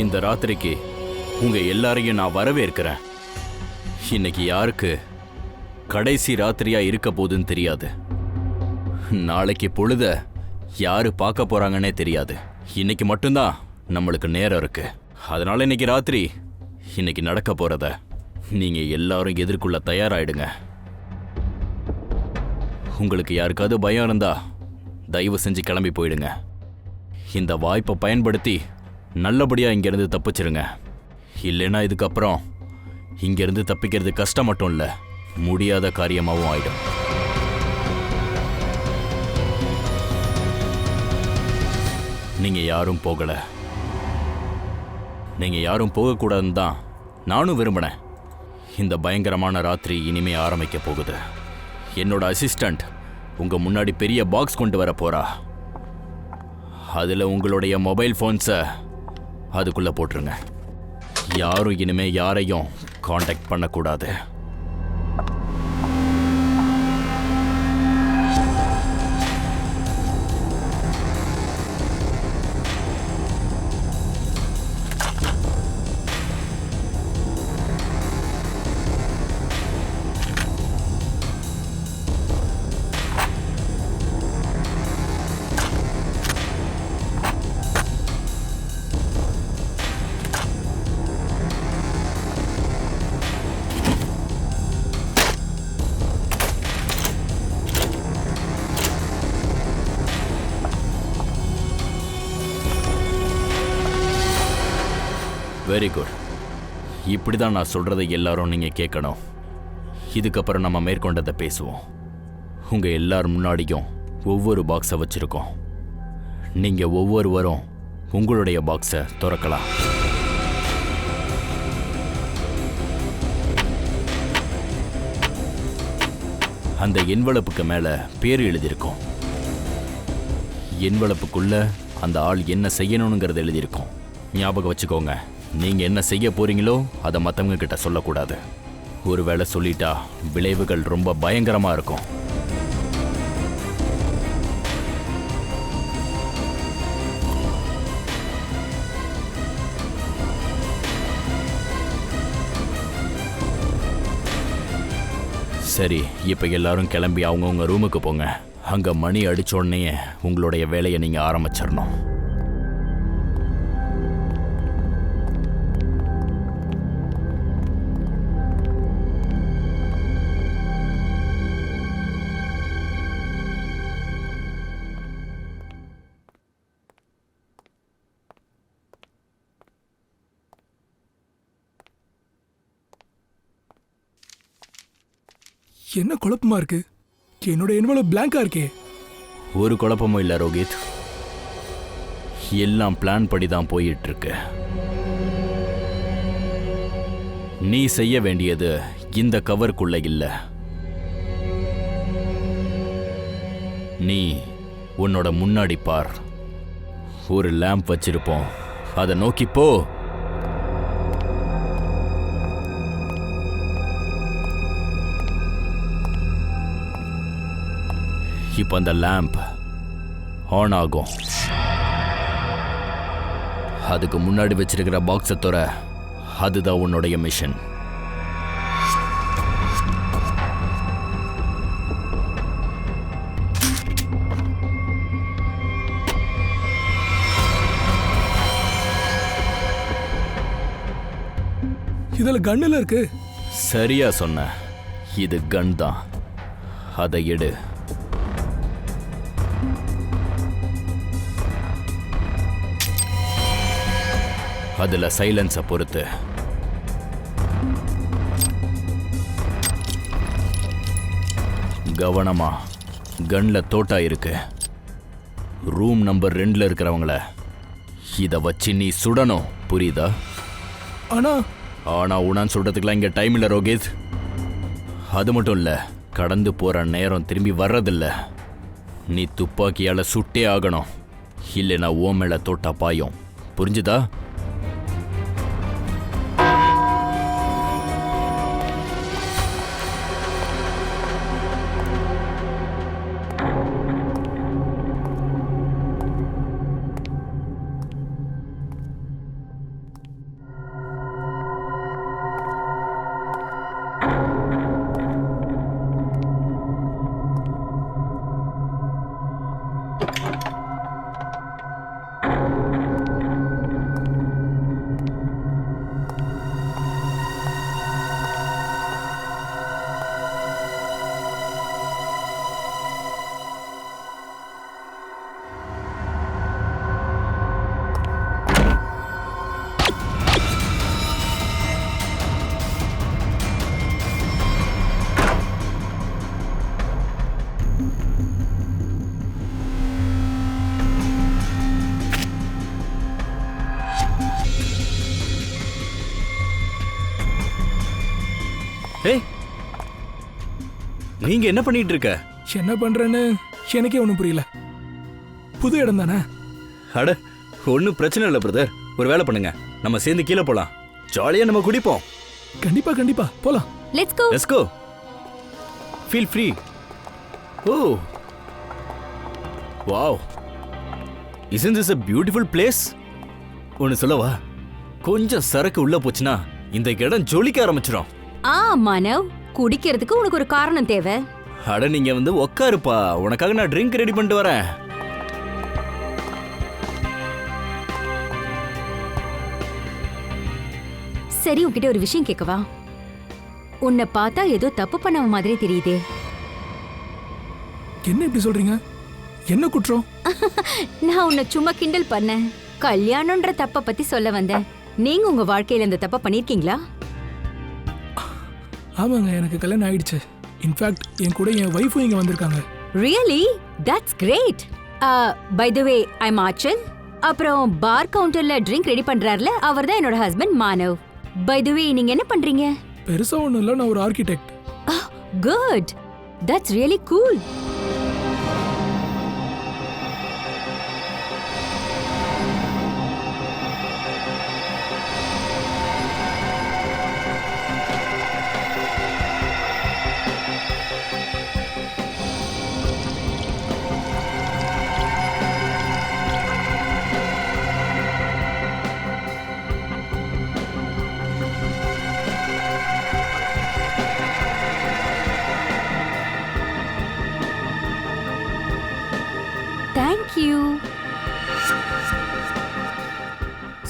இந்த ராத்திரிக்கு உங்க எல்லாரையும் நான் வரவேற்கிறேன். இன்னைக்கு யாருக்கு கடைசி ராத்திரியா இருக்க போகுதுன்னு தெரியாது. நாளைக்கு பொழுத யாரு பார்க்க போறாங்கன்னே தெரியாது. இன்னைக்கு மட்டும்தான் நம்மளுக்கு நேரம் இருக்கு. அதனால இன்னைக்கு ராத்திரி இன்னைக்கு நடக்க போறத நீங்க எல்லாரும் எதிர்கொள்ள தயாராயிடுங்க. உங்களுக்கு யாருக்காவது பயம் இருந்தா தயவு செஞ்சு கிளம்பி போயிடுங்க. இந்த வாய்ப்பை பயன்படுத்தி நல்லபடியா இங்கிருந்து தப்பிச்சிருங்க. இல்லைன்னா இதுக்கப்புறம் இங்கிருந்து தப்பிக்கிறது கஷ்டம் மட்டும் இல்ல, முடியாத காரியமாகவும் ஆயிடும். நீங்க யாரும் போகல. நீங்க யாரும் போகக்கூடாதுன்னு தான் நானும் விரும்பினேன். இந்த பயங்கரமான ராத்திரி இனிமே ஆரம்பிக்க போகுது. என்னோட அசிஸ்டண்ட் உங்க முன்னாடி பெரிய பாக்ஸ் கொண்டு வர போறா. அதுல உங்களுடைய மொபைல் போன்ஸை அதுக்குள்ள போட்டுருங்க. யாரும் இனிமே யாரையும் காண்டாக்ட் பண்ணக்கூடாது. Very good. இப்படி தான் நான் சொல்கிறத எல்லாரும் நீங்கள் கேட்கணும். இதுக்கப்புறம் நம்ம மேற்கொண்டதை பேசுவோம். உங்கள் எல்லார் முன்னாடியும் ஒவ்வொரு பாக்ஸை வச்சுருக்கோம். நீங்கள் ஒவ்வொருவரும் உங்களுடைய பாக்ஸை திறக்கலாம். அந்த என்வலப்புக்கு மேலே பேர் எழுதியிருக்கோம். என்வலப்புக்குள்ள அந்த ஆள் என்ன செய்யணுங்கிறது எழுதியிருக்கோம். ஞாபகம் வச்சுக்கோங்க, நீங்க என்ன செய்ய போறீங்களோ அதை மற்றவங்க கிட்ட சொல்லக்கூடாது. ஒருவேளை சொல்லிட்டா விளைவுகள் ரொம்ப பயங்கரமா இருக்கும். சரி, இப்ப எல்லாரும் கிளம்பி அவங்கவுங்க ரூமுக்கு போங்க. அங்க மணி அடிச்ச உடனே உங்களுடைய வேலையை நீங்க ஆரம்பிச்சிடணும். என்ன குழப்பமா இருக்கு? என்னோட என்வலப் பிளாங்கா இருக்கே. ஒரு குழப்பமும் இல்லை ரோஹித். எல்லாம் பிளான் படி தான் போயிட்டு இருக்கு. நீ செய்ய வேண்டியது இந்த கவருக்குள்ள இல்ல. நீ உன்னோட முன்னாடி பார். ஒரு லேம்ப் வச்சிருப்போம், அதை நோக்கி போ. இப்போ அந்த லேம்ப் ஆன் ஆகும். அதுக்கு முன்னாடி வச்சிருக்கிற பாக்ஸை தவிர அதுதான் உன்னுடைய மிஷன். இதுல கன்னுல இருக்கு. சரியா சொன்ன, இது கன் தான். அதை எடு. அதுல சைலன்ஸை பொறுத்து கவனமா. கன்ல தோட்டா இருக்கு. ரூம் நம்பர் 2ல இருக்கிறவங்கள இத வச்சு நீ சுடணும், புரியுதா? ஆனா உனான்னு சொல்றதுக்குலாம் இங்க டைம் இல்ல ரோஹித். அது மட்டும் இல்ல, கடந்து போற நேரம் திரும்பி வர்றதில்ல. நீ துப்பாக்கியால சுட்டே ஆகணும், இல்லைன்னா ஓ மேல தோட்டா பாயும். புரிஞ்சுதா? ஏய், நீங்க என்ன பண்ணிட்டு இருக்க? என்ன பண்றேன்னு எனக்கே ஒன்றும் புரியல. புது இடம் தானே. அட, ஒன்றும் பிரச்சனை இல்லை பிரதர். ஒரு வேலை பண்ணுங்க, நம்ம சேர்ந்து கீழே போலாம். ஜாலியா நம்ம குடிப்போம். கண்டிப்பா கண்டிப்பா போலாம். Let's go. Let's go. Feel free. Oh wow, isn't this a beautiful place? ஒன்னு சொல்லவா, கொஞ்சம் சரக்கு உள்ள போச்சுன்னா இந்த இடம் ஜொலிக்க ஆரம்பிச்சிடும். மானவ், குடிக்கிறதுக்கு உனக்கு ஒரு காரணம் தேவை. அட, நீங்க வந்து உக்காருப்பா, உனக்காக நான் ட்ரிங்க் ரெடி பண்ணிட்டு வரேன். சரி, உன்கிட்ட ஒரு விஷயம் கேட்கவா? உன்னை பார்த்தா ஏதோ தப்பு பண்ண மாதிரி தெரியுதே. என்ன இப்படி சொல்றீங்க? என்ன குற்றம்? நான் உன்னை சும்மா கிண்டல் பண்ணேன். கல்யாணம்ன்ற தப்ப பத்தி சொல்ல வந்தேன். நீங்க உங்க வாழ்க்கையில இந்த தப்ப பண்ணிருக்கீங்களா? ஆமாங்க, எனக்கு கல்யாணம் ஆயிடுச்சு. இன்ஃபேக்ட் என் கூட என் வைஃபும் இங்க வந்திருக்காங்க. Really? That's great. By the way, I am Aanchal. அப்புறம் பார் கவுண்டர்ல ட்ரிங்க் ரெடி பண்றாருல, அவர்தான் என்னோட husband Manav. By the way, நீங்க என்ன பண்றீங்க? பெருசா ஒண்ணும் இல்ல, நான் ஒரு architect. Good, that's really cool. Thank you.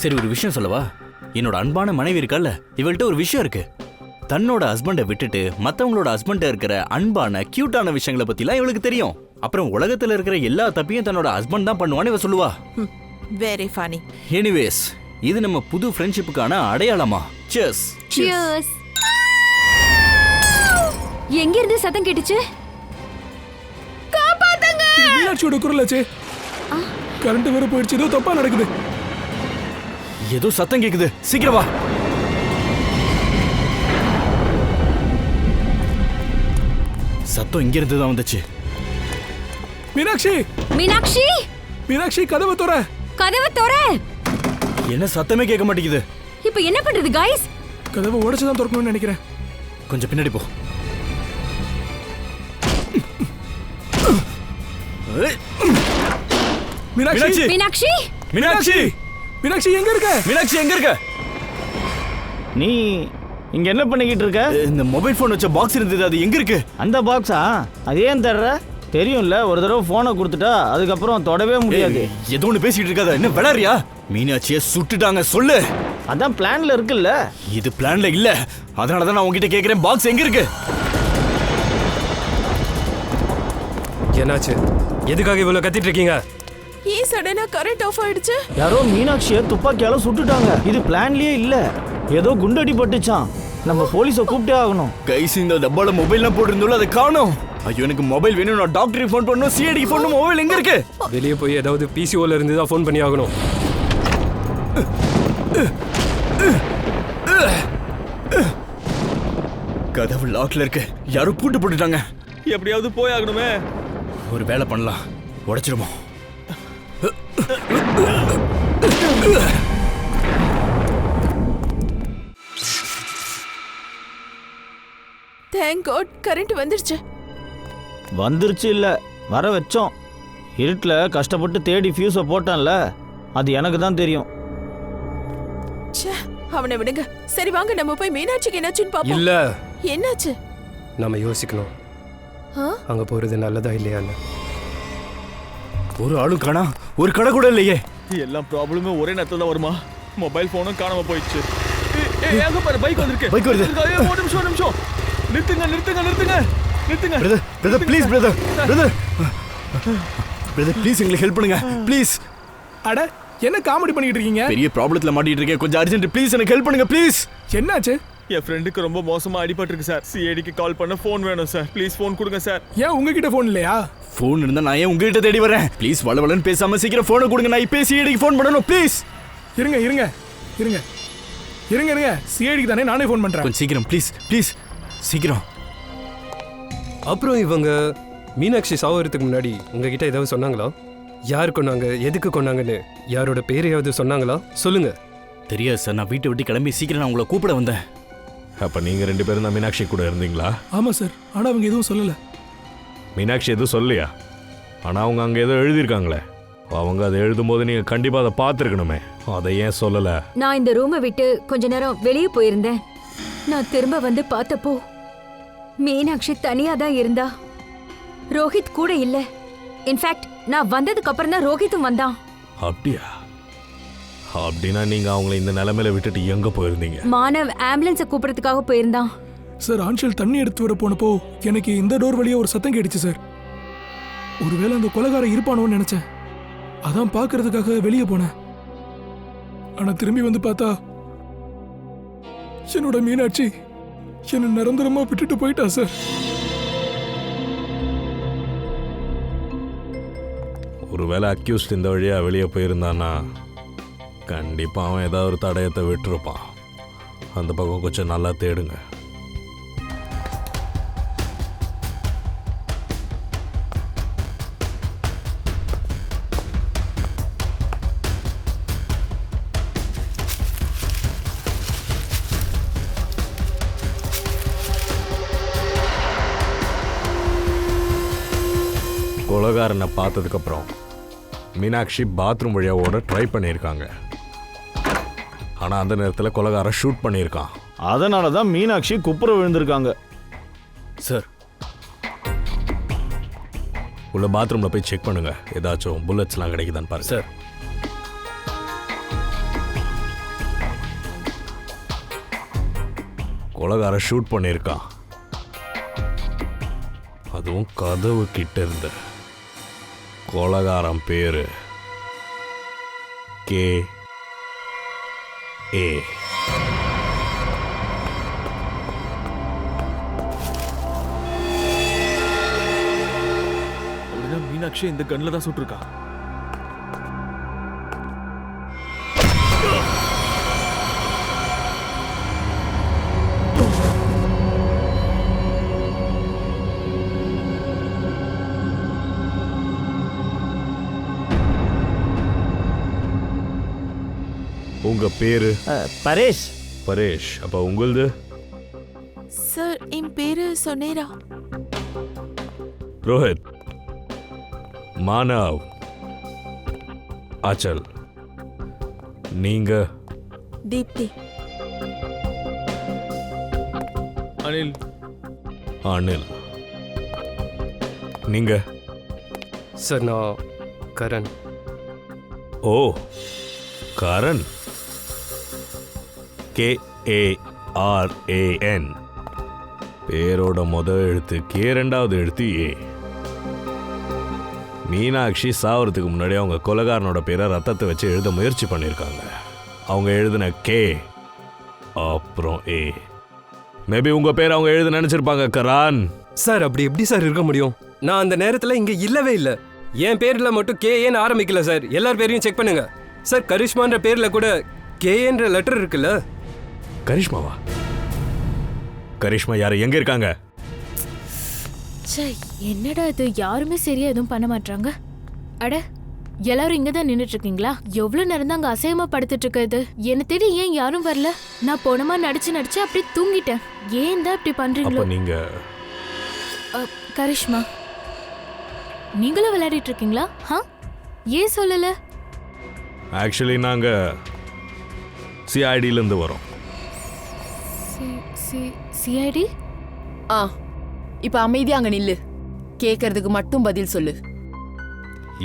சரி, ஒரு விஷயம் சொல்லவா? என்னோட அன்பான மனைவி இருக்கால, இவள்கிட்ட ஒரு விஷயம் இருக்கு. தன்னோட ஹஸ்பண்டை விட்டுட்டு மத்தவங்களோட ஹஸ்பண்ட இருக்கிற அன்பான கியூட்டான விஷயங்களை பத்திலாம் இவளுக்கு தெரியும். அப்புறம் உலகத்துல இருக்கிற எல்லா தப்பையும் தன்னோட ஹஸ்பண்ட் தான் பண்ணுவான்னு இவ சொல்லுவா. Very funny. எனிவேஸ், இது நம்ம புது ஃப்ரெண்ட்ஷிப்புக்கான அடையாளமா. Cheers. Cheers. எங்க இருந்து சத்தம் கேட்டுச்சு? மீனாட்சியோட குரலாச்சே. கரண்ட் வேற போயிடுச்சு, ஏதோ தப்பா நடக்குது. ஏதோ சத்தம் கேக்குது, சீக்கிரம் வா. சத்தம் இங்க இருந்து தான் வந்துச்சு. மீனாட்சி, மீனாட்சி, மீனாட்சி, கதவை தோற. கதவை தோற. என்ன சத்தமே கேட்க மாட்டேங்குது. இப்போ என்ன பண்றது गाइस? கதவை உடைச்சு தான் திறக்கணும்னு நினைக்கிறேன். கொஞ்சம் பின்னாடி போ. மீனாட்சி, மீனாட்சி, மீனாட்சி, மீனாட்சி எங்க இருக்க? மீனாட்சி எங்க இருக்க? நீ இங்க என்ன பண்ணிக்கிட்டு இருக்க? இந்த மொபைல் போன் வச்ச பாக்ஸ் இருந்தது, அது எங்க இருக்கு? அந்த பாக்ஸா? அது ஏன் தர்ற? தெரியும்ல, ஒரு தடவை போனை கொடுத்துட்டா அதுக்கப்புறம் தொடவே முடியாது. ஏதோ ஒன்று பேசிட்டு இருக்காத, என்ன விளையாடுறியா? மீனாட்சியை சுட்டுட்டாங்க, சொல்லு. அதான் பிளான்ல இருக்குல்ல. இது பிளான்ல இல்ல, அதனாலதான் நான் உங்ககிட்ட கேக்குறேன், பாக்ஸ் எங்க இருக்கு? என்னாச்சு? எதுக்காக இவ்வளவு கத்திட்டு இருக்கீங்க? ஏன் சடனா கரண்ட் ஆஃப் ஆயிடுச்சு? யாரோ மீனாட்சியை துப்பாக்கியால சுட்டுட்டாங்க. இது பிளான்லயே இல்ல, ஏதோ குண்டடி பட்டுச்சான். நம்ம போலீஸை கூப்பிட்டே ஆகணும். கைஸ், இந்த டப்பால மொபைல்லாம் போட்டிருந்தோம்ல, அதை காணோம். ஐயோ, எனக்கு மொபைல் வேணும். நான் டாக்டருக்கு ஃபோன் பண்ணணும், சிஐடிக்கு ஃபோன் பண்ணணும். மொபைல் எங்க இருக்கு? வெளியே போய் ஏதாவது பிசிஓல இருந்து தான் ஃபோன் பண்ணி ஆகணும். கதவு லாக்ல இருக்கு, யாரோ பூட்டு போட்டுட்டாங்க. எப்படியாவது போய் ஆகணுமே. ஒரு வேலை பண்ணலாம், உடைச்சிருமோ. தேங்க் காட், கரண்ட் வந்துருச்சு. வந்துருச்சு இல்ல, வர வச்சோம். இருட்டுல கஷ்டப்பட்டு தேடி ஃபியூஸை போட்டான்ல, அது எனக்கு தான் தெரியும். ச்சே, அவனை விடுங்க. சரி வாங்க, நம்ம போய் மீனாட்சிக்கு என்னாச்சுன்னு பாப்போம். இல்ல, என்னாச்சு? நம்ம யோசிக்கணும். ஆ? அங்க போறது நல்லதா இல்லையான்னு. ஒரு ஆளும் காணா, ஒரு கடை கூட இல்லையே. எல்லா ப்ராப்ளமே ஒரே நேரத்துல தான் வருமா? மொபைல் போனும் காணாம போயிடுச்சு. எங்க பாரு, பைக் வந்திருக்கு. பைக் வருது. ஒரு நிமிஷம். நிறுத்துங்க. பிரதர் ப்ளீஸ், பிரதர் ப்ளீஸ் எங்களுக்கு ஹெல்ப் பண்ணுங்க ப்ளீஸ். அட, என்ன காமெடி பண்ணிட்டு இருக்கீங்க? பெரிய ப்ராப்ளத்துல மாட்டிட்டு இருக்கேன், கொஞ்சம் அர்ஜென்ட், ப்ளீஸ் எனக்கு ஹெல்ப் பண்ணுங்க ப்ளீஸ். என்னாச்சு? என் ஃப்ரெண்டுக்கு ரொம்ப மோசமா அடிபட்டிருக்கு சார். சிஐடிக்கு கால் பண்ண ஃபோன் வேணும் சார். ப்ளீஸ் ஃபோன் கொடுங்க சார். ஏன் உங்ககிட்ட போன் இல்லையா? ஃபோன் இருந்தா நான் ஏன் உங்ககிட்ட தேடி வரேன்? ப்ளீஸ் வளவலன்னு பேசாம சீக்கிரம் ஃபோனை கொடுங்க, நான் இப்போ சிஐடிக்கு ஃபோன் பண்ணணும் ப்ளீஸ். இருங்க. சிஐடிக்கு தானே, நானே ஃபோன் பண்றேன். கொஞ்சம் சீக்கிரம் ப்ளீஸ். சீக்கிரம். அப்புறம் இவங்க மீனாட்சி சாவறதுக்கு முன்னாடி உங்ககிட்ட ஏதாவது சொன்னாங்களா? யார் கொண்டாங்க, எதுக்கு கொண்டாங்கன்னு யாரோட பேரையாவது சொன்னாங்களா? சொல்லுங்க. தெரியாது சார், நான் வீட்டை விட்டு கிளம்பி சீக்கிரம் நான் உங்களை கூப்பிட வந்தேன். அப்போ நீங்கள் 2 பேரும் தான் மீனாட்சி கூட இருந்தீங்களா? ஆமா சார், ஆனா அவங்க எதுவும் சொல்லல. மீனாட்சி எதுவும் சொல்லலையா? ஆனால் அவங்க அங்கே ஏதோ எழுதியிருக்காங்களே, அவங்க அதை எழுதும்போது நீங்கள் கண்டிப்பாக அதை பார்த்துருக்கணுமே, அதை ஏன் சொல்லலை? நான் இந்த ரூமை விட்டு கொஞ்ச நேரம் வெளியே போயிருந்தேன். நான் திரும்ப வந்து பார்த்தப்போ மீனாட்சி தனியா தான் இருந்தா. ரோஹித் கூட இல்ல. இன்ஃபேக்ட் நான் வந்ததுக்கு அப்புறம் தான் ரோஹித்தும் வந்தான். அப்படியா? அப்படின்னா நீங்கள் அவங்கள இந்த நிலைமையில விட்டுட்டு எங்கே போயிருந்தீங்க? மானவ் ஆம்புலன்ஸை கூப்பிடறதுக்காக போயிருந்தான். சார், ஆன்ஷல் தண்ணி எடுத்து வர போனப்போ எனக்கு இந்த டோர் வழியா ஒரு சத்தம் கேட்டுச்சு சார். ஒருவேளை அந்த கொலைகாரன் இருப்பானோன்னு நினைச்சேன். அதான் பார்க்கறதுக்காக வெளியே போனேன். ஆனா திரும்பி வந்து பார்த்தா என்னோட மீனாட்சி என்ன நிரந்தரமா விட்டுட்டு போயிட்டா சார். ஒருவேளை அக்யூஸ்ட் இந்த வழியாக வெளியே போயிருந்தான்னா கண்டிப்பாக அவன் ஏதாவது ஒரு தடயத்தை விட்டுருப்பான். அந்த பக்கம் கொஞ்சம் நல்லா தேடுங்க. கொலைகாரனை பார்த்ததுக்கப்புறம் மீனாட்சி பாத்ரூம் வழியாக ஓட ட்ரை பண்ணியிருக்காங்க. ஆனால் அந்த நேரத்தில் கொலைகாரன் ஷூட் பண்ணியிருக்கான். அதனால தான் மீனாட்சி குப்புற விழுந்திருக்காங்க. சார், உள்ள பாத்ரூமில் போய் செக் பண்ணுங்க, ஏதாச்சும் புல்லட்ஸ்லாம் கிடைக்குதான்னு பாருங்க. சார். கொலைகாரன் ஷூட் பண்ணியிருக்கான், அதுவும் கதவு கிட்ட இருந்து. கொலைகாரன் பேரு K.A. அப்படின்னா மீனாட்சி இந்த கண்ணில் தான் சுட்டிருக்கா. உங்க பேரு? பரேஷ். பரேஷ். அப்ப உங்களது? சார், என் பேரு சொன்னேரா. ரோஹித், மானவ், ஆச்சல். நீங்க? தீப்தி. அனில். அனில். நீங்க? சார், நான் கரண். ஓ, கரண். K.A.R.A.N. பேரோட முதல் எழுத்து கே, ரெண்டாவது எழுத்து ஏ. மீனாட்சி சாவறதுக்கு முன்னாடி அவங்க கொலைகாரனோட பேரை ரத்தத்தை வச்சு எழுத முயற்சி பண்ணியிருக்காங்க. அவங்க எழுதின கே அப்புறம் ஏ. மேபி உங்க பேர் அவங்க எழுத நினைச்சிருப்பாங்க கரான். சார், அப்படி எப்படி சார் இருக்க முடியும்? நான் அந்த நேரத்தில் இங்கே இல்லவே இல்லை. என் பேரில் மட்டும் KAன்னு ஆரம்பிக்கல சார். எல்லார் பேரையும் செக் பண்ணுங்க சார். கரிஷ்மான்ற பேரில் கூட KAன்ற லெட்டர் இருக்குல்ல. கரிஷ்மாவா? கரிஷ்மா யாரு, எங்க இருக்காங்க? என்னடா இது, யாருமே சரியா எதுவும் பண்ண மாட்டாங்க. அட, எல்லாரும் இங்க தான் நின்னுட்டு இருக்கீங்களா? எவ்வளவு நேரம் தான் அங்க அசையமா படுத்துட்டு இருக்கிறது? என்ன தேடி ஏன் யாரும் வரல? நான் போனமா நடிச்சு அப்படியே தூங்கிட்டேன். ஏன் தான் இப்படி பண்றீங்களோ? நீங்க கரிஷ்மா, நீங்களும் விளையாடிட்டு இருக்கீங்களா? ஏன் சொல்லல? ஆக்சுவலி நாங்க CIDல இருந்து வரோம். CID? இப்ப அமைதியா அங்க நில்லு. கேக்குறதுக்கு மட்டும் பதில் சொல்லு.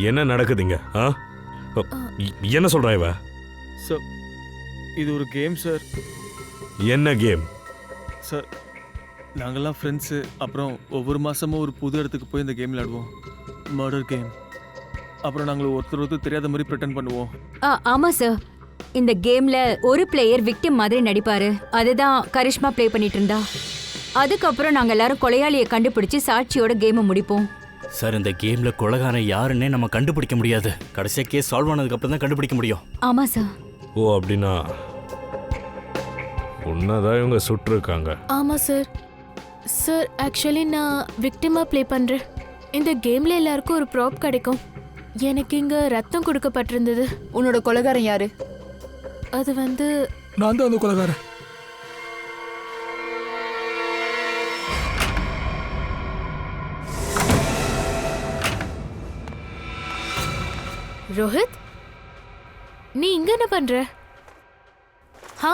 என்ன நடக்குதுங்க? என்ன சொல்றா இவ? சார், இது ஒரு கேம் சார். என்ன கேம்? சார், நாங்கள்லாம் ஃப்ரெண்ட்ஸு. அப்புறம் ஒவ்வொரு மாதமும் ஒரு புது இடத்துக்கு போய் இந்த கேம் விளையாடுவோம். Murder game. அப்புறம் நாங்கள் ஒருத்தர் தெரியாத மாதிரி ப்ரிட்டன் பண்ணுவோம். ஆமா சார். இந்த கேம்ல ஒரு பிளேயர் விக்டிம் மாதிரி நடிப்பாரு. அதுதான் கரிஷ்மா ப்ளே பண்ணிட்டு இருந்தா. அதுக்கப்புறம் நாங்க எல்லாரும் கொலையாளியை கண்டுபிடிச்சு சாட்சியோட கேமை முடிப்போம். சார், இந்த கேம்ல கொலைகாரன் யாருன்னே நம்ம கண்டுபிடிக்க முடியாது. கடைசியா கேஸ் சால்வ் ஆனதுக்கு அப்புறம் தான் கண்டுபிடிக்க முடியும். ஆமா சார். ஓ, அப்படின்னா உன்னதான் இவங்க சுட்டிருக்காங்க. ஆமா சார். சார் ஆக்சுவலி நான் விக்டிமா ப்ளே பண்றேன். இந்த கேம்ல எல்லாருக்கும் ஒரு ப்ராப் கிடைக்கும். எனக்கு இங்க ரத்தம் கொடுக்கப்பட்டிருந்தது. உன்னோட கொலைகாரன் யாரு? அது வந்து நான் தான் அந்த கொலைகாரன். ரோஹித், நீ இங்க என்ன பண்ற? ஹா?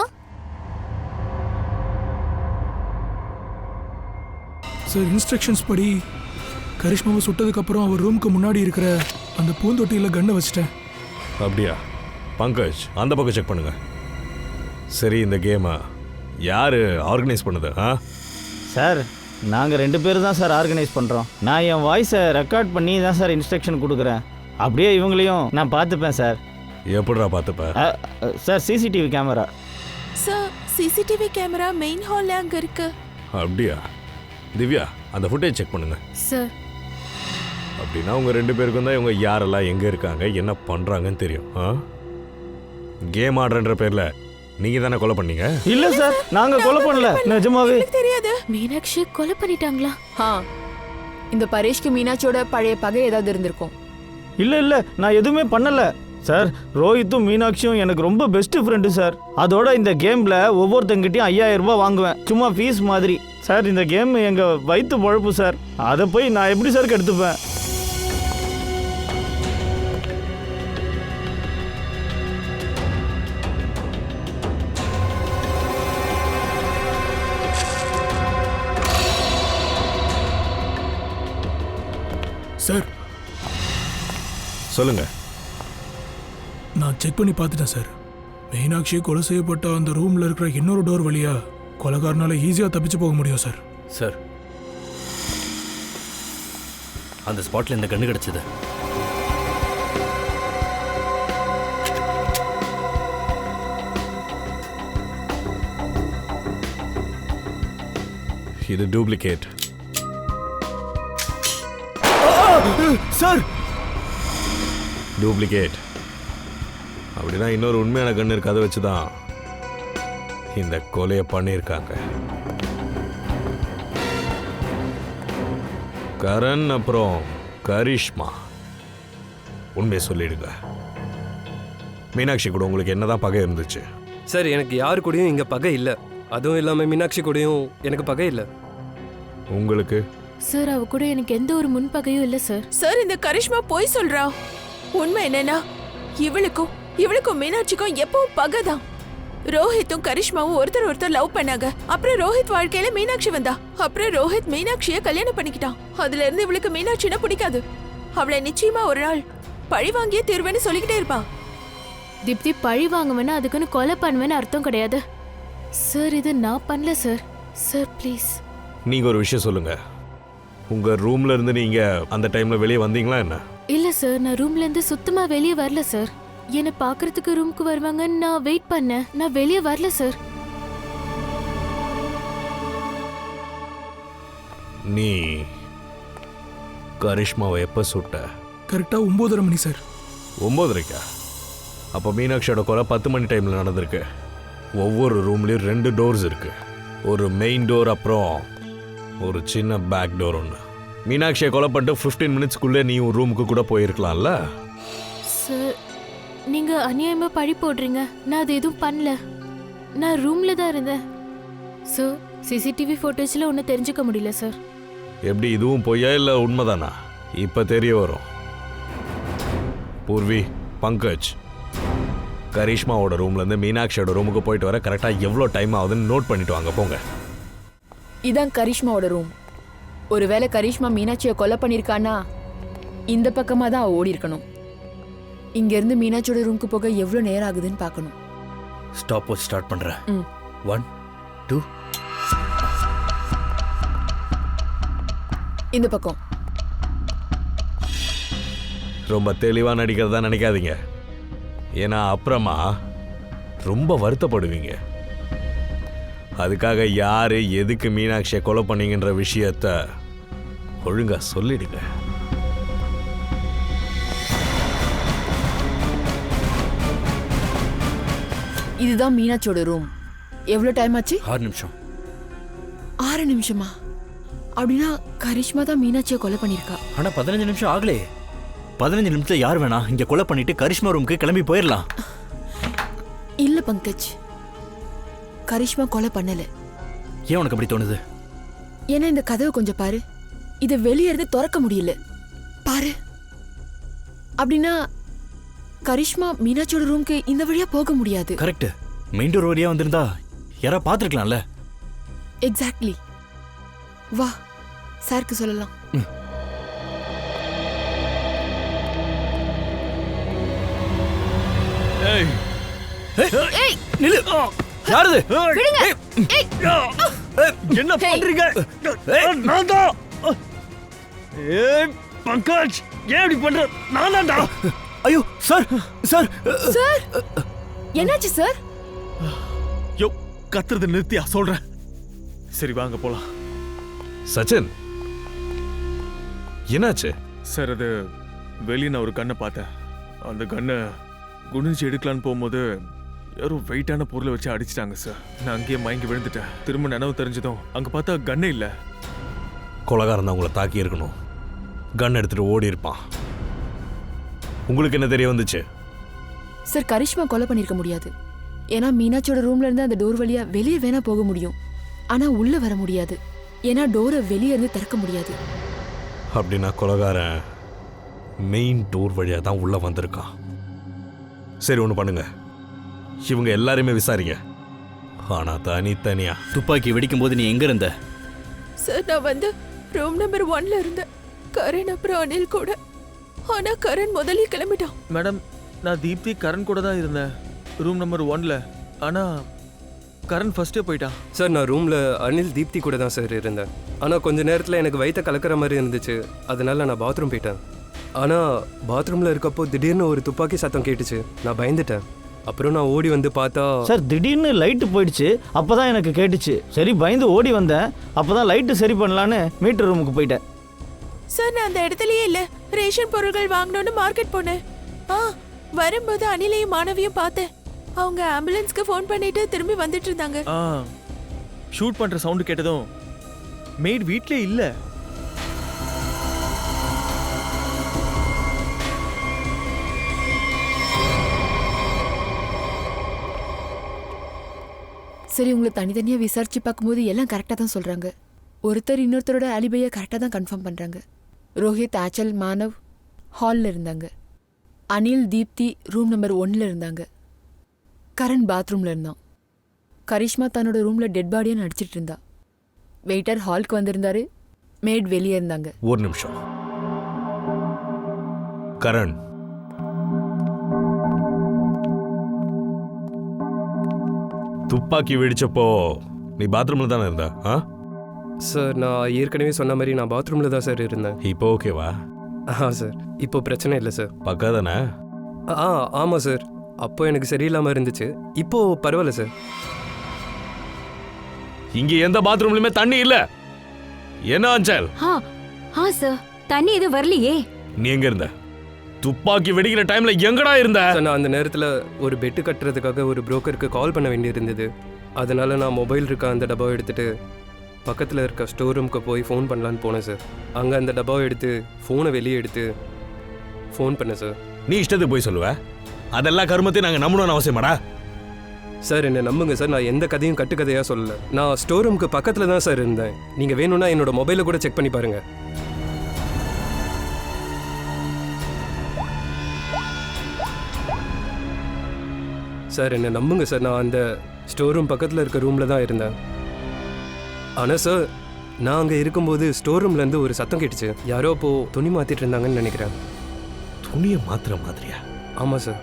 சார், இன்ஸ்ட்ரக்ஷன்ஸ் படி கரிஷ்மாவை சுட்டதுக்கு அப்புறம் அவர் ரூமுக்கு முன்னாடி இருக்கிற அந்த பூந்தொட்டியில் கன்னை வச்சிட்டேன். அப்படியா? பங்கஜ், அந்த பக்கம் செக் பண்ணுங்க. சரி, இந்த கேமை யார் ஆர்கனைஸ் பண்ணுது? சார், நாங்கள் 2 பேர் தான் சார் ஆர்கனைஸ் பண்ணுறோம். நான் என் வாய்ஸை ரெக்கார்ட் பண்ணி தான் சார் இன்ஸ்ட்ரக்ஷன் கொடுக்குறேன். அப்படியே இவங்களையும் நான் பார்த்துப்பேன் சார். எப்படிடா பார்த்துப்ப? Sir, CCTV camera. Sir, CCTV camera main ஹால்ல அங்க இருக்கு. அப்படியா? திவ்யா, அந்த ஃபுட்டேஜ் செக் பண்ணுங்க. சார், அப்படின்னா உங்கள் 2 பேருக்கும் தான் இவங்க யாரெல்லாம் எங்கே இருக்காங்க, என்ன பண்ணுறாங்கன்னு தெரியும். கேம் ஆடுறன்ற பேரில் நீங்கள் தானே கொலை பண்ணீங்க? இல்லை சார், நாங்கள் கொலை பண்ணல. நிஜமாவே தெரியாது. மீனாட்சி கொலை பண்ணிட்டாங்களா? இந்த பரேஷ்க்கு மீனாட்சியோட பழைய பகை ஏதாவது இருந்திருக்கும். இல்லை, நான் எதுவுமே பண்ணலை சார். ரோஹித்தும் மீனாட்சியும் எனக்கு ரொம்ப பெஸ்ட் ஃப்ரெண்டு சார். அதோட இந்த கேமில் ஒவ்வொருத்தங்கிட்டையும் 5000 ரூபாய் வாங்குவேன், சும்மா ஃபீஸ் மாதிரி. சார், இந்த கேம் எங்கள் வயிற்று பொழப்பு சார். அதை போய் நான் எப்படி சார் கெடுத்துப்பேன்? சார், சொல்லுங்க. நான் செக் பண்ணி பார்த்துட்டேன் சார். மீனாட்சி கொலை செய்யப்பட்ட அந்த ரூமில் இருக்கிற இன்னொரு டோர் வழியா கொலைகாரனால ஈஸியாக தப்பிச்சு போக முடியும் சார். சார், அந்த ஸ்பாட்ல இந்த கண்ணு கிடைச்சது. இது டூப்ளிகேட். சார், டூப்ளிகேட் அப்படின்னா இன்னொரு உண்மையான கண்ணு இருக்கு. அதை வச்சு தான் இந்த கொலையை பண்ணியிருக்காங்க. கரண் அப்புறம் கரிஷ்மா, உண்மையை சொல்லிடுங்க. மீனாட்சி கூட உங்களுக்கு என்னதான் பகை இருந்துச்சு? சார், எனக்கு யாரு கூடயும் இங்க பகை இல்லை. அதுவும் இல்லாமல் மீனாட்சி கூடயும் எனக்கு பகை இல்லை. உங்களுக்கு? சார், அவ கூட எனக்கு எந்த ஒரு முன்பகையும் இல்லை சார். சார், இந்த கரிஷ்மா போய் சொல்றா. உண்மை என்னன்னா இவளுக்கும் மீனாட்சிக்கும் எப்பவும் பகைதான். ரோஹித்தும் கரிஷ்மாவும் ஒருத்தர் லவ் பண்ணாங்க. அப்புறம் ரோஹித் வாழ்க்கையில மீனாட்சி வந்தா. அப்புறம் ரோஹித் மீனாட்சியை கல்யாணம் பண்ணிக்கிட்டான். அதுல இருந்து இவளுக்கு மீனாட்சினா பிடிக்காது. அவளை நிச்சயமா ஒரு நாள் பழி வாங்கியே தீர்வேன்னு சொல்லிக்கிட்டே இருப்பா. தீப்தி, பழி வாங்குவேன்னா அதுக்குன்னு கொலை பண்ணுவேன்னு அர்த்தம் கிடையாது சார். இது நான் பண்ணல சார். Sir please. நீங்க ஒரு விஷயம் சொல்லுங்க. உங்க ரூம்ல இருந்து நீங்க அந்த டைம்ல வெளியே வந்தீங்களா என்ன? இல்ல சார், நான் ரூம்ல இருந்து சுத்தமா வெளியே வரல சார். என்ன பாக்குறதுக்கு ரூமுக்கு வருவாங்கன்னு நான் வெயிட் பண்ணேன். நான் வெளியே வரல சார். நீ கரிஷ்மாவை எப்ப சுட்ட? கரெக்டாக 9:30 மணி சார். 9:30? அப்போ மீனாட்சியோட கொலை 10 மணி டைமில் நடந்திருக்கு. ஒவ்வொரு ரூம்லேயும் 2 டோர்ஸ் இருக்கு. ஒரு மெயின் டோர், அப்புறம் ஒரு சின்ன பேக் டோர் ஒன்று. மீனாட்சியை கொலை பண்ணிட்டு 15 மினிட்ஸ்க்குள்ளே நீ உன் ரூமுக்கு கூட போயிருக்கலாம்ல? சார், நீங்க அநியாயமா பழி போடுறீங்க. நான் அது எதுவும் பண்ணல. நான் ரூம்ல தான் இருந்தேன் சார். சிசிடிவி ஃபோட்டோஸ்ல ஒன்றும் தெரிஞ்சுக்க முடியல சார். எப்படி, இதுவும் பொய்யா இல்லை உண்மைதானா? இப்போ தெரிய வரும். பூர்வி, பங்கஜ், கரிஷ்மாவோட ரூம்லேருந்து மீனாட்சியோட ரூமுக்கு போயிட்டு வர கரெக்டாக எவ்வளோ டைம் ஆகுதுன்னு நோட் பண்ணிட்டு வாங்க, போங்க. இதான் கரிஷ்மாவோட ரூம். ஒருவேளை கரிஷ்மா மீனாட்சியை கொலை பண்ணிருக்கானா இந்த பக்கமா தான் அவ ஓடி இருக்கணும். இங்க இருந்து மீனாட்சியோட ரூமுக்கு போக எவ்வளவு நேரம் ஆகுதுன்னு பார்க்கணும். ஸ்டாப் வாட்ச் ஸ்டார்ட் பண்றேன். 1 2. இந்த பக்கம். ரொம்ப தெளிவாக நடிக்கிறதா நினைக்காதீங்க. ஏன்னா அப்புறமா ரொம்ப வருத்தப்படுவீங்க. அதுக்காக யாரு எதுக்கு மீனாட்சியை கொலை பண்ணீங்கன்ற விஷயத்த ஒழுங்கா சொல்லிடுங்க. இதுதான் மீனாட்சியோட ரூம். எவ்வளவு டைம் ஆச்சு? 6 நிமிஷம். 6 நிமிஷமா? அப்படின்னா கரிஷ்மா தான் மீனாட்சியை கொலை பண்ணிருக்கா. ஆனா 15 நிமிஷம் ஆகலே. 15 நிமிஷத்துல யார் வேணா இங்க கொலை பண்ணிட்டு கரிஷ்மா ரூமுக்கு கிளம்பி போயிடலாம். இல்ல பங்கஜ், கரிஷ்மா கொலை பண்ணல. ஏன் உனக்கு அப்படி தோணுது? ஏன்னா இந்த கதவை கொஞ்சம் பாரு, இதை வெளியே இருந்து திறக்க முடியல பாரு. அப்படின்னா கரிஷ்மா மீனாட்சியோட ரூமுக்கு இந்த வழியா போக முடியாது. கரெக்ட். மெயின் டோர் வழியா வந்திருந்தா யாரா பாத்துருக்கலாம்ல. எக்ஸாக்ட்லி. வா சாருக்கு சொல்லலாம். நில்லு. யாரது? என்ன பண்றீங்க? நான் தான். ஏய் பங்கஜ், ஏன் இப்படி பண்ற? நான் தான்டா. ஐயோ சார் சார் சார் என்னாச்சு சார்? யோ, கத்துறத நிறுத்தியா சொல்றேன். சரி வாங்க போலாம். சச்சின், என்னாச்சு? சார் அது வெளியே நான் ஒரு கண்ணை பார்த்தேன். அந்த கண்ணை குனிஞ்சு எடுக்கலான்னு போகும்போது யாரோ வெயிட்டான பொருளை வச்சு அடிச்சிட்டாங்க சார். நான் அங்கேயே மயங்கி விழுந்துட்டேன். திரும்ப நினைவு தெரிஞ்சதும் அங்க பார்த்தா கண்ணே இல்லை. கொலகாரன் தான் உங்களை தாக்கி இருக்கணும். கன் எடுத்துட்டு ஓடி இருப்பான். உங்களுக்கு என்ன தெரிய வந்துச்சு? சார் கரிஷ்மா கொலை பண்ணிருக்க முடியாது. ஏன்னா மீனாட்சியோட ரூம்ல இருந்து அந்த டோர் வழியா வெளியே வேணா போக முடியும், ஆனா உள்ள வர முடியாது. ஏன்னா டோரை வெளியே இருந்து திறக்க முடியாது. அப்படின்னா கொலகாரன் மெயின் டோர் வழியாக தான் உள்ள வந்திருக்கான். சரி ஒன்று பண்ணுங்க, இவங்க எல்லாரையுமே விசாரிங்க. ஆனா தனித்தனியா. துப்பாக்கி வெடிக்கும் போது நீ எங்க இருந்த? சார் நான் வந்து ரூம் நம்பர் 1ல இருந்தேன். கரண் அப்புறம் அனில் கூட. ஆனா கரண் முதல்ல கிளம்பிட்டான். மேடம், நான் தீப்தி கரண் கூட தான் இருந்தேன் ரூம் நம்பர் 1ல. ஆனா கரண் ஃபர்ஸ்டே போயிட்டான். சார் நான் ரூமில் அனில் தீப்தி கூட தான் சார் இருந்தேன். ஆனால் கொஞ்ச நேரத்தில் எனக்கு வயிற்ற கலக்கிற மாதிரி இருந்துச்சு. அதனால நான் பாத்ரூம் போயிட்டேன். ஆனால் பாத்ரூமில் இருக்கப்போ திடீர்னு ஒரு துப்பாக்கி சத்தம் கேட்டுச்சு. நான் பயந்துட்டேன். அப்புறம் நான் ஓடி வந்து பார்த்தா சார் திடீர்னு லைட்டு போயிடுச்சு. அப்பதான் எனக்கு கேட்டுச்சு. சரி பயந்து ஓடி வந்தேன். அப்பதான் லைட்டு சரி பண்ணலான்னு மீட்டர் ரூமுக்கு போயிட்டேன். சார் நான் அந்த இடத்துலயே இல்ல. ரேஷன் பொருட்கள் வாங்கணும்னு மார்க்கெட் போனேன். வரும்போது அனிலையும் மாணவியும் பார்த்தேன். அவங்க ஆம்புலன்ஸ்க்கு ஃபோன் பண்ணிட்டு திரும்பி வந்துட்டு இருந்தாங்க. ஷூட் பண்ற சவுண்ட் கேட்டதும் மேட் வீட்லயே இல்ல. சரி, உங்களை தனித்தனியா விசாரிச்சு பார்க்கும்போது எல்லாம் கரெக்டா தான் சொல்றாங்க. ஒருத்தர் இன்னொருத்தரோட அலிபையை கரெக்டா தான் கன்ஃபார்ம் பண்றாங்க. ரோஹித், ஆச்சல், மானவ் ஹாலில் இருந்தாங்க. அனில், தீப்தி ரூம் நம்பர் 1ல இருந்தாங்க. கரண் பாத்ரூம்ல இருந்தான். கரிஷ்மா தன்னோட ரூம்ல டெட் பாடியா நடிச்சிட்டு இருந்தா. வெயிட்டர் ஹாலுக்கு வந்திருந்தாரு. மேட் வெளியே இருந்தாங்க. ஒரு நிமிஷம். கரண், துப்பாக்கி வெடிச்சப்போ நீ பாத்ரூம்ல தானே இருந்த? சார் நான் ஏற்கனவே சொன்ன மாதிரி நான் பாத்ரூமில் தான் சார் இருந்தேன். இப்போ ஓகேவா? சார் இப்போ பிரச்சனை இல்லை சார். பக்கா தானே? ஆமாம் சார். அப்போ எனக்கு சரியில்லாமல் இருந்துச்சு. இப்போ பரவாயில்ல சார். இங்க எந்த பாத்ரூம்லயுமே தண்ணி இல்ல. என்ன ஆஞ்சல்? சார் தண்ணி எதுவும் வரலையே. நீ எங்க இருந்த? துப்பாக்கி வெடிக்கிற டைம்ல எங்கடா இருந்த? நான் அந்த நேரத்தில் ஒரு பெட்டு கட்டுறதுக்காக ஒரு புரோக்கருக்கு கால் பண்ண வேண்டியிருந்தது. அதனால நான் மொபைல் இருக்க அந்த டப்பாவை எடுத்துட்டு பக்கத்தில் இருக்க ஸ்டோர் ரூமுக்கு போய் ஃபோன் பண்ணலான்னு போனேன் சார். அங்கே அந்த டப்பாவை எடுத்து ஃபோனை வெளியே எடுத்து ஃபோன் பண்ணேன் சார். நீ இஷ்டத்துக்கு போய் சொல்லுவ? அதெல்லாம் கருமத்தையும் நாங்கள் நம்பணும்னு அவசியமாடா? சார் என்னை நம்புங்க சார். நான் எந்த கதையும் கட்டுக்கதையாக சொல்லலை. நான் ஸ்டோர் ரூமுக்கு பக்கத்தில் தான் சார் இருந்தேன். நீங்கள் வேணும்னா என்னோட மொபைலை கூட செக் பண்ணி பாருங்கள். சார் என்னை நம்புங்க சார். நான் அந்த ஸ்டோர் ரூம் பக்கத்தில் இருக்க ரூமில் தான் இருந்தேன். ஆனால் சார் நான் அங்கே இருக்கும்போது ஸ்டோர் ரூம்லேருந்து ஒரு சத்தம் கேட்டுச்சு. யாரோ அப்போது துணி மாற்றிட்டு இருந்தாங்கன்னு நினைக்கிறேன். துணியை மாத்திர மாதிரியா? ஆமாம் சார்.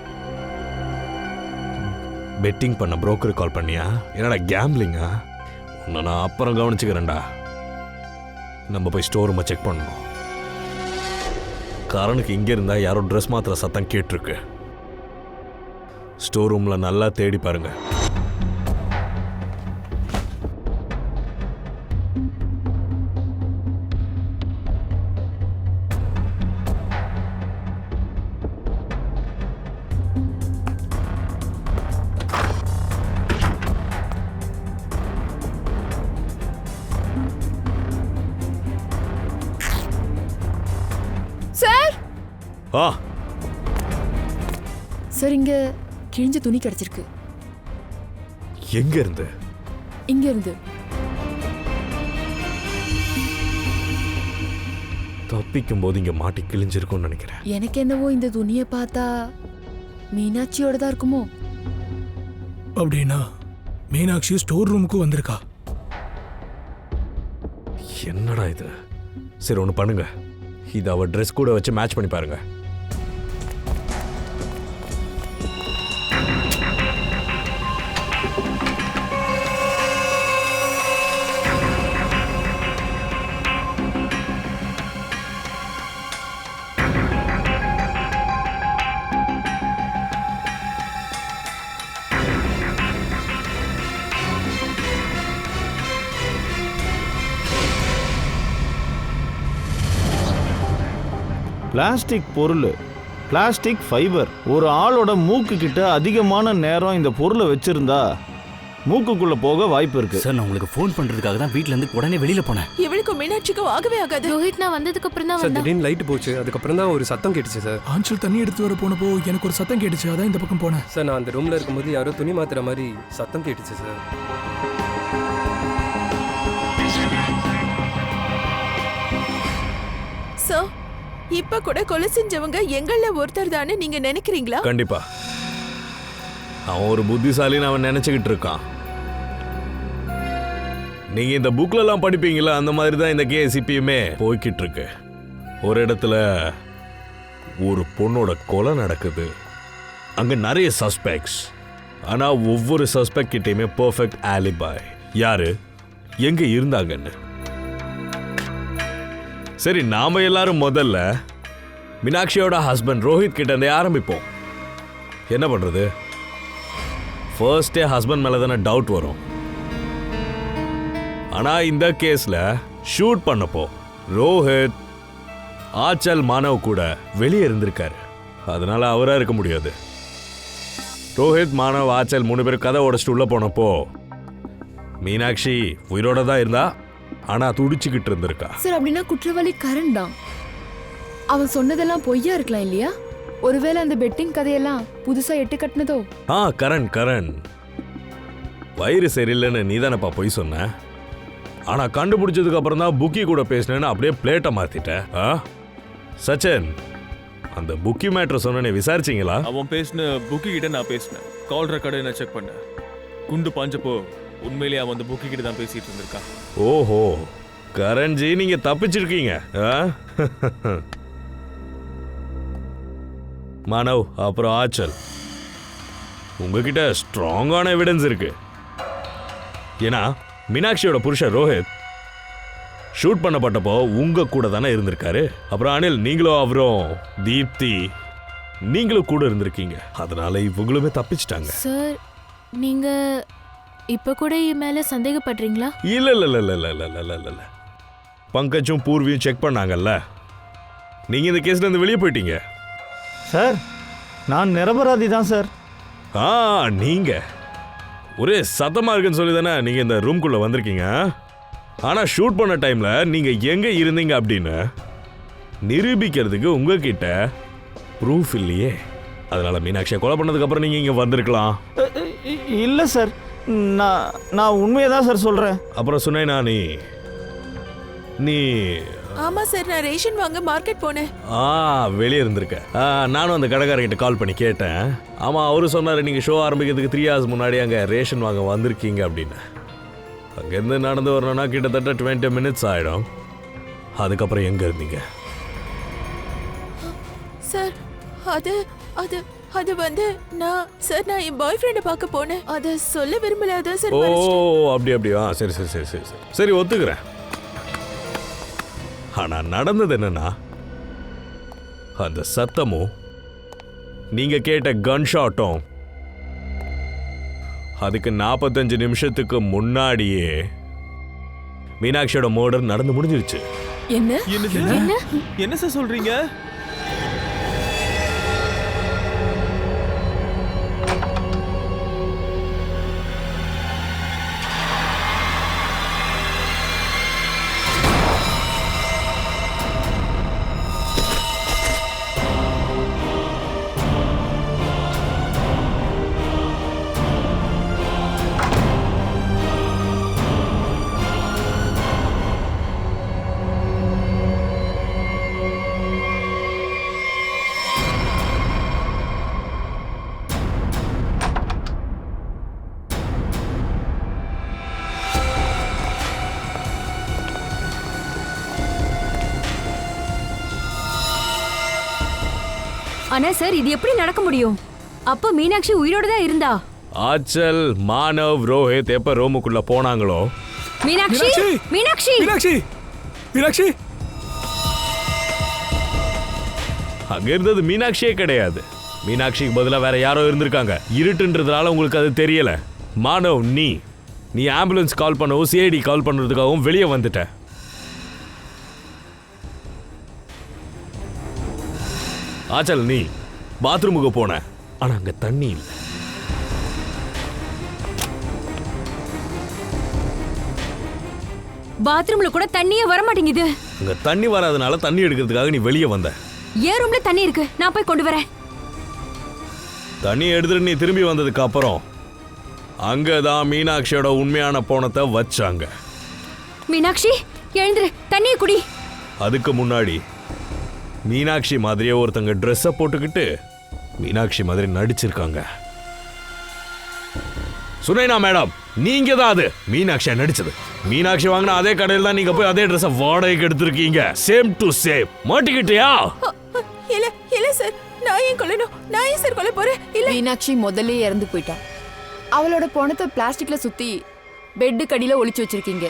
பெட்டிங் பண்ண புரோக்கருக்கு கால் பண்ணியா? என்னடா கேம்பிளிங்கா? உன்னை நான் அப்புறம் கவனிச்சுக்கிறேன்டா. நம்ம போய் ஸ்டோர் ரூமை செக் பண்ணணும். காரனுக்கு இங்கே இருந்தால் யாரோ ட்ரெஸ் மாத்திர சத்தம் கேட்டிருக்கு. ஸ்டோர் ரூமில் நல்லா தேடி பாருங்க. ஆ சார் இங்க கிழிஞ்ச துணி கிடைச்சிருக்கு. எங்க இருந்து? இங்க இருந்து. தப்பிக்கும் போது இங்க மாட்டி கிழிஞ்சிருக்கும்னு நினைக்கிறேன். எனக்கு என்னவோ இந்த துணியை பார்த்தா மீனாட்சியோட தான் இருக்குமோ. அப்படின்னா மீனாட்சி ஸ்டோர் ரூமுக்கு வந்திருக்கா. என்னடா இது? சரி ஒன்று பண்ணுங்க, இது அவ ட்ரெஸ் கூட வச்சு மேட்ச் பண்ணி பாருங்க. பிளாஸ்டிக் பொருள், பிளாஸ்டிக் ஃபைபர். ஒரு ஆளோட மூக்கு கிட்ட அதிகமான நேரம் இந்த பொருளை வச்சிருந்தா மூக்குக்குள்ள போக வாய்ப்பு இருக்கு. சார் நான் உங்களுக்கு ஃபோன் பண்றதுக்காக தான் வீட்ல இருந்து உடனே வெளியில போனேன். இவளுக்கும் மீனாட்சிக்கும் ஆகவே ஆகாது. ரோஹித் நான் வந்ததுக்கு அப்புறம் தான் சார் வந்தான். திடீர்னு லைட் போச்சு, அதுக்கப்புறம் தான் ஒரு சத்தம் கேட்டுச்சு சார். ஆஞ்சல் தண்ணி எடுத்து வர போனப்போ எனக்கு ஒரு சத்தம் கேட்டுச்சு, அதான் இந்த பக்கம் போனேன். சார் நான் அந்த ரூம்ல இருக்கும்போது யாரோ துணி மாத்துற மாதிரி சத்தம் கேட்டுச்சு சார். சார் இப்ப கூட கொலை செஞ்சவங்க எங்கள ஒருத்தர் தானே நீங்க நினைக்கிறீங்களா? கண்டிப்பா அவன் ஒரு புத்திசாலின்னு அவன் நினைச்சுக்கிட்டு இருக்கான். நீங்க இந்த புக்ல எல்லாம் படிப்பீங்களா, அந்த மாதிரி தான் இந்த கேஸ் இப்பயுமே போய்கிட்டு இருக்கு. ஒரு இடத்துல ஒரு பொண்ணோட கொலை நடக்குது. அங்க நிறைய சஸ்பெக்ட்ஸ். ஆனா ஒவ்வொரு சஸ்பெக்ட் கிட்டயுமே பெர்ஃபெக்ட் ஆலிபாய், யாரு எங்க இருந்தாங்கன்னு. சரி நாம எல்லாரும் முதல்ல மீனாட்சியோட ஹஸ்பண்ட் ரோஹித் கிட்ட இருந்தே ஆரம்பிப்போம். என்ன பண்றது, ஃபர்ஸ்டே ஹஸ்பண்ட் மேல தானே டவுட் வரும். ஆனா இந்த கேஸ்ல ஷூட் பண்ணப்போ ரோஹித் ஆச்சல் மானவ் கூட வெளியே இருந்திருக்காரு. அதனால அவரா இருக்க முடியாது. ரோஹித், மானவ், ஆச்சல் 3 பேரும் கதை உடைச்சிட்டு உள்ள போனப்போ மீனாட்சி உயிரோட தான் இருந்தா, ஆனா துடிச்சுக்கிட்டு இருந்திருக்கா. சார் அப்படின்னா குற்றவாளி கரண் தான். அவன் சொன்னதெல்லாம் பொய்யா இருக்கலாம் இல்லையா? ஒருவேளை அந்த பெட்டிங் கதையெல்லாம் புதுசா எட்டு கட்டினதோ? கரண் வயிறு சரியில்லைன்னு நீ தானப்பா பொய் சொன்ன. ஆனா கண்டுபிடிச்சதுக்கு அப்புறம் தான் புக்கி கூட பேசினேன்னு அப்படியே பிளேட்டை மாத்திட்டேன். சச்சின், அந்த புக்கி மேட்டர் சொன்ன விசாரிச்சீங்களா? அவன் பேசின புக்கி கிட்ட நான் பேசினேன். கால் ரெக்கார்டை நான் செக் பண்ணேன். குண்டு பாஞ்சப்போ உண்மையிலேயே அவன் அந்த புக்கி கிட்ட தான் பேசிட்டு இருந்திருக்கான். ஓஹோ கரண்ஜி, நீங்க தப்பிச்சிருக்கீங்க. மானவ் அப்புறம் ஆச்சல், உங்ககிட்ட ஸ்ட்ராங்கான எவிடன்ஸ் இருக்கு. ஏன்னா மீனாட்சியோட புருஷன் ரோஹித் ஷூட் பண்ணப்பட்டப்போ உங்க கூட தானே இருந்திருக்காரு. அப்புறம் அனில், நீங்களும் அவரும் தீப்தி நீங்களும் கூட இருந்திருக்கீங்க. அதனால இவங்களுமே தப்பிச்சிட்டாங்க. சார் நீங்க இப்ப கூட என் மேல சந்தேகப்படுறீங்களா? இல்ல இல்ல இல்ல இல்ல இல்ல இல்ல இல்ல இல்ல. பங்கஜும் பூர்வியும் செக் பண்ணாங்கல்ல, நீங்க இந்த கேஸ்ல இருந்து வெளியே போயிட்டீங்க. சார் நான் நிரபராதி தான் சார். நீங்க ஒரே சத்தமா இருக்குன்னு சொல்லி தானே நீங்க இந்த ரூம்குள்ள வந்திருக்கீங்க. ஆனா ஷூட் பண்ண டைம்ல நீங்க எங்க இருந்தீங்க அப்படின்னு நிரூபிக்கிறதுக்கு உங்ககிட்ட ப்ரூஃப் இல்லையே. அதனால மீனாட்சியை கொலை பண்ணதுக்கு அப்புறம் நீங்க இங்க வந்திருக்கலாம். இல்ல சார், நான் உண்மையை தான் சார் சொல்றேன். அப்புறம் சொன்னேனா நீ ஆமா சார், நான் ரேஷன் வாங்க மார்க்கெட் போனேன். வெளியே இருந்திருக்க. நானும் அந்த கடைக்காரர்கிட்ட கால் பண்ணி கேட்டேன். ஆமா, அவரு சொன்னாரு நீங்க ஷோ ஆரம்பிக்கிறதுக்கு 3 hours முன்னாடி அங்க ரேஷன் வாங்க வந்திருக்கீங்க அப்படின்னு. அங்கேருந்து நடந்து வரணும்னா கிட்டத்தட்ட 20 minutes ஆயிடும். அதுக்கப்புறம் எங்க இருந்தீங்க? சார் அது அது அது வந்து நான் என் பாய் ஃப்ரெண்டை பார்க்க போனேன். அதை சொல்ல விரும்பலாத சார். அப்படியா? சரி சரி சரி சரி சரி சரி ஒத்துக்கிறேன். ஆனா நடந்தது என்னன்னா, அந்த சத்தமும் நீங்க கேட்ட கன் ஷாட்டும் அதுக்கு 45 நிமிஷத்துக்கு முன்னாடியே மீனாட்சியோட மர்டர் நடந்து முடிஞ்சிருச்சு. என்ன சார் சொல்றீங்க? ஆனா சார் இது எப்படி நடக்க முடியும்? அப்ப மீனாட்சி உயிரோட தான் இருந்தா. ஆச்சல், மானவ், ரோஹித் எப்ப ரூமுக்குள்ள போனாங்களோ மீனாட்சி மீனாட்சி மீனாட்சி மீனாட்சி அங்க இருந்தது மீனாட்சியே கிடையாது. மீனாட்சிக்கு பதிலா வேற யாரோ இருந்திருக்காங்க. இருட்டுன்றதுனால உங்களுக்கு அது தெரியல. மானவ், நீ ஆம்புலன்ஸ் கால் பண்ணவும் சிஐடி கால் பண்றதுக்காகவும் வெளியே வந்துட்ட. ஆச்சல், நீ பாத்ரூமுக்கு போன, ஆனா அங்க தண்ணி இல்லை. பாத்ரூம்ல கூட தண்ணியே வர மாட்டேங்குது. அங்க தண்ணி வராதனால தண்ணி எடுக்கிறதுக்காக நீ வெளியே வந்த. ஏன் ரூம்ல தண்ணி இருக்கு, நான் போய் கொண்டு வரேன். தண்ணி எடுத்துட்டு நீ திரும்பி வந்ததுக்கு அப்புறம் அங்கதான் மீனாட்சியோட உண்மையான போனத்தை வச்சாங்க. மீனாட்சி எழுந்துரு, தண்ணியை குடி. அதுக்கு முன்னாடி மீனாட்சி மாதிரியே ஒருத்தங்க ட்ரெஸ்ஸை போட்டுக்கிட்டு மீனாட்சி மாதிரி நடிச்சிருக்காங்க. சுனைனா மேடம், நீங்க தான் அது மீனாட்சியா நடிச்சது. மீனாட்சி வாங்கின அதே கடையில் தான் நீங்க போய் அதே ட்ரெஸ்ஸை வாடகைக்கு எடுத்திருக்கீங்க. Same to same. மாட்டிக்கிட்டியா? இல்ல இல்ல சார், நான் ஏன் கொல்லணும்? நான் ஏன் சார் கொல்ல போறேன்? இல்ல. மீனாட்சி முதல்ல இறந்து போயிட்டா. அவளோட பணத்தை பிளாஸ்டிக்ல சுத்தி பெட்டு கடியில ஒளிச்சு வச்சிருக்கீங்க.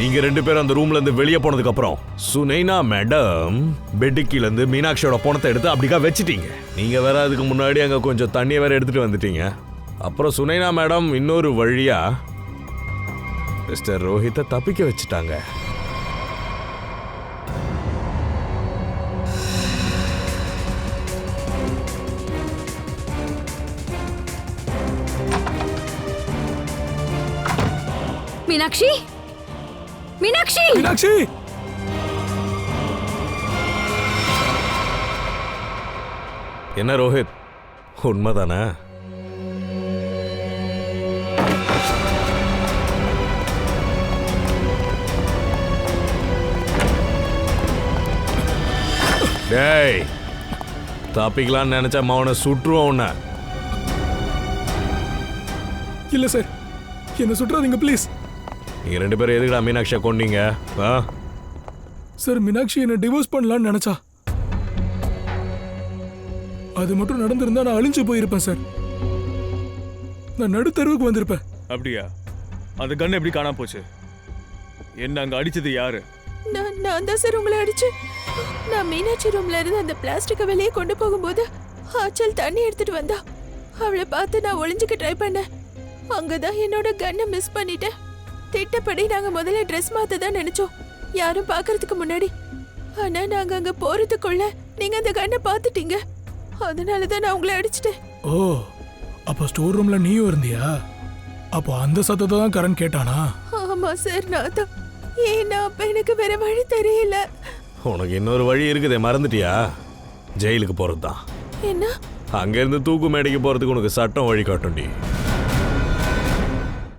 நீங்க ரெண்டு பேரும் அந்த ரூம்ல இருந்து வெளியே போனதுக்கு அப்புறம் சுனைனா மேடம் பெட்டு கீழ இருந்து மீனாட்சியோட பணத்தை எடுத்து அப்படிக்கா வச்சிட்டீங்க. நீங்க வேற அதுக்கு முன்னாடி அங்க கொஞ்சம் தண்ணியை வேற எடுத்துட்டு வந்துட்டீங்க. அப்புறம் சுனைனா மேடம் இன்னொரு வழியா மிஸ்டர் ரோஹித்தை தப்பிக்க வச்சுட்டாங்க. மீனாட்சி மீனாட்சி மீனாட்சி என்ன ரோஹித், உண்மைதானே? டேய், தப்பிக்கலான்னு நினைச்சா மவனை சுற்றுவோம் உன்னை. இல்ல சார், என்ன சுற்றாதீங்க ப்ளீஸ். நீங்க ரெண்டு பேரும் எதுக்குடா மீனாட்சியை கொண்டீங்க? சார், மீனாட்சி என்ன டிவோர்ஸ் பண்ணலான்னு நினைச்சா. அது மட்டும் நடந்திருந்தா நான் அழிஞ்சு போயிருப்பேன் சார். நான் நடுத்தருவுக்கு வந்திருப்பேன். அப்படியா? அந்த கன் எப்படி காணாம போச்சு? என்ன அங்க அடிச்சது யாரு? நான் தான் சார் உங்களை அடிச்சு. நான் மீனாட்சி ரூம்ல இருந்து அந்த பிளாஸ்டிக்கை வெளியே கொண்டு போகும்போது ஆச்சல் தண்ணி எடுத்துட்டு வந்தா. அவளை பார்த்து நான் ஒளிஞ்சுக்க ட்ரை பண்ணேன். அங்கதான் என்னோட கன்னை மிஸ் பண்ணிட்டேன். திட்டப்படி நாங்க முதல்ல ட்ரெஸ் மாத்த தான் நினைச்சோம், யாரும் பாக்குறதுக்கு முன்னாடி. ஆனா நாங்க அங்க போறதுக்குள்ள நீங்க அந்த கன்னை பார்த்துட்டீங்க. அதனாலதான் நான் உங்களை அடிச்சிட்டேன். ஓ, அப்போ ஸ்டோர் ரூம்ல நீயும் இருந்தியா? அப்போ அந்த சத்தத்தை தான் கரண் கேட்டானா? ஆமா சார், நான் தான். ஏன்னா அப்ப எனக்கு வேற வழி தெரியல. உனக்கு இன்னொரு வழி இருக்குதே, மறந்துட்டியா? ஜெயிலுக்கு போறது தான். என்ன? அங்கிருந்து தூக்கு மேடைக்கு போறதுக்கு உனக்கு சட்டம் வழி காட்டும்டி.